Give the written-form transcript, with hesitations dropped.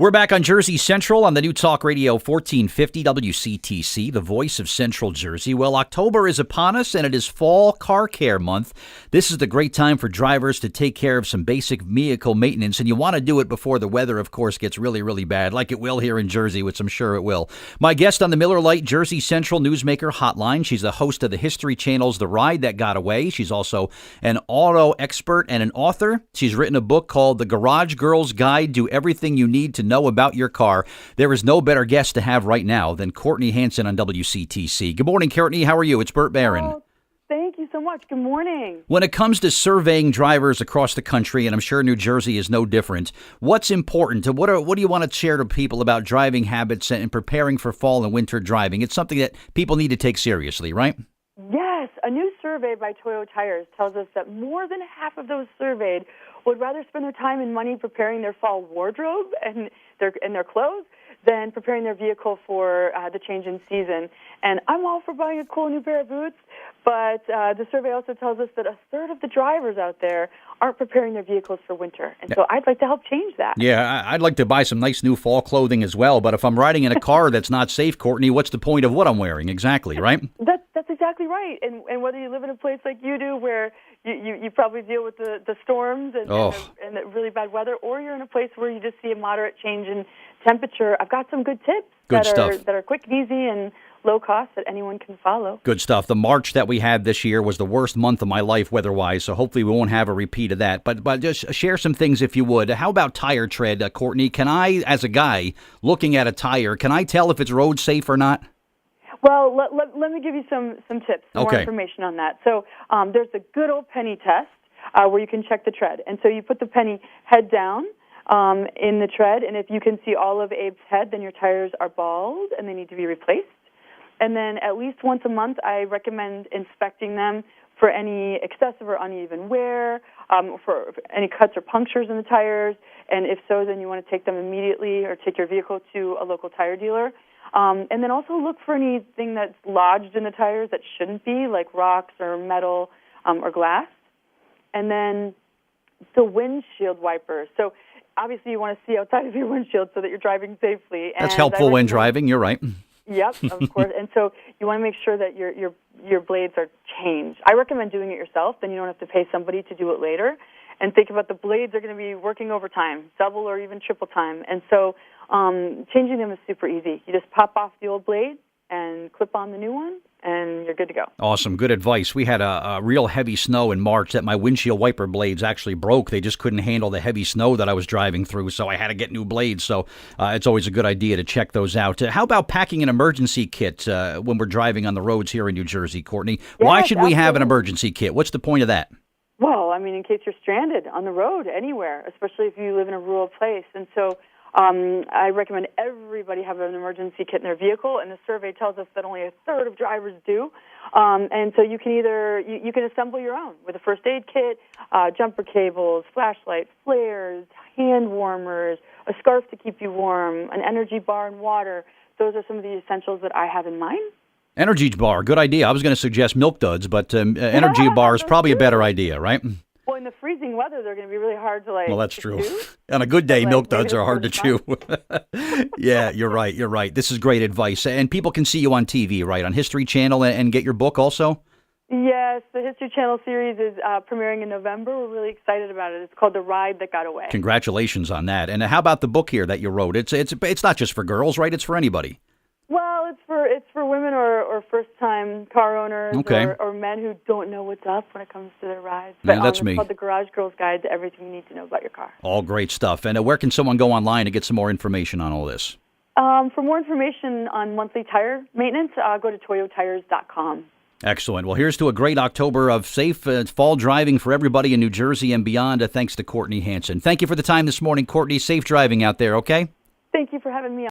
We're back on Jersey Central on the new Talk Radio 1450 WCTC, the voice of Central Jersey. Well, October is upon us, and it is Fall Car Care Month. This is the great time for drivers to take care of some basic vehicle maintenance, and you want to do it before the weather, of course, gets really, really bad, like it will here in Jersey, which I'm sure it will. My guest on the Miller Lite Jersey Central Newsmaker Hotline, she's the host of the History Channel's The Ride That Got Away. She's also an auto expert and an author. She's written a book called The Garage Girl's Guide to Everything You Need to Know About Your Car. There is no better guest to have right now than Courtney Hansen on WCTC. Good morning, Courtney. How are you? It's Burt Barron. Oh, thank you so much. Good morning. When it comes to surveying drivers across the country, and I'm sure New Jersey is no different, what's important? What do you want to share to people about driving habits and preparing for fall and winter driving? It's something that people need to take seriously, right? Yes. A new survey by Toyo Tires tells us that more than half of those surveyed would rather spend their time and money preparing their fall wardrobe and their clothes than preparing their vehicle for the change in season. And I'm all for buying a cool new pair of boots, but the survey also tells us that a third of the drivers out there aren't preparing their vehicles for winter. And so I'd like to help change that. Yeah, I'd like to buy some nice new fall clothing as well, but if I'm riding in a car that's not safe, Courtney, what's the point of what I'm wearing? Exactly, right? That's exactly right. And whether you live in a place like you do where you probably deal with the storms and the really bad weather, or you're in a place where you just see a moderate change in temperature, I've got some good tips that are quick and easy and low cost that anyone can follow. Good stuff. The March that we had this year was the worst month of my life weather-wise, so hopefully we won't have a repeat of that. But just share some things if you would. How about tire tread, Courtney? Can I, as a guy looking at a tire, can I tell if it's road safe or not? Well, let me give you some tips, more information on that. So there's a good old penny test where you can check the tread. And so you put the penny head down in the tread, and if you can see all of Abe's head, then your tires are bald and they need to be replaced. And then at least once a month, I recommend inspecting them for any excessive or uneven wear, for any cuts or punctures in the tires. And if so, then you want to take them immediately or take your vehicle to a local tire dealer. And then also look for anything that's lodged in the tires that shouldn't be, like rocks or metal or glass. And then the windshield wipers. So obviously you want to see outside of your windshield so that you're driving safely. That's helpful when driving. You're right. Yep, of course. And so you want to make sure that your blades are changed. I recommend doing it yourself. Then you don't have to pay somebody to do it later. And think about the blades are going to be working overtime, double or even triple time. And so changing them is super easy. You just pop off the old blade and clip on the new one, and you're good to go. Awesome. Good advice. We had a real heavy snow in March that my windshield wiper blades actually broke. They just couldn't handle the heavy snow that I was driving through, so I had to get new blades. So it's always a good idea to check those out. How about packing an emergency kit when we're driving on the roads here in New Jersey, Courtney? Why should we have an emergency kit? What's the point of that? Well, I mean, in case you're stranded on the road anywhere, especially if you live in a rural place. And so I recommend everybody have an emergency kit in their vehicle, and the survey tells us that only a third of drivers do. And so you can you can assemble your own with a first aid kit, jumper cables, flashlight, flares, hand warmers, a scarf to keep you warm, an energy bar, and water. Those are some of the essentials that I have in mind. Energy bar, good idea. I was going to suggest Milk Duds, but energy bar is probably a better idea, right? Well, in the freezing weather, they're going to be really hard to Well, that's true. chew. On a good day, Milk Duds are hard to chew. Yeah, you're right. This is great advice. And people can see you on TV, right? On History Channel and get your book also? Yes, the History Channel series is premiering in November. We're really excited about it. It's called The Ride That Got Away. Congratulations on that. And how about the book here that you wrote? It's not just for girls, right? It's for anybody. Well, it's for women or first-time car owners or men who don't know what's up when it comes to their rides. But, that's me. It's called The Garage Girl's Guide to Everything You Need to Know About Your Car. All great stuff. And where can someone go online to get some more information on all this? For more information on monthly tire maintenance, go to toyotires.com. Excellent. Well, here's to a great October of safe fall driving for everybody in New Jersey and beyond, thanks to Courtney Hansen. Thank you for the time this morning, Courtney. Safe driving out there, okay? Thank you for having me on.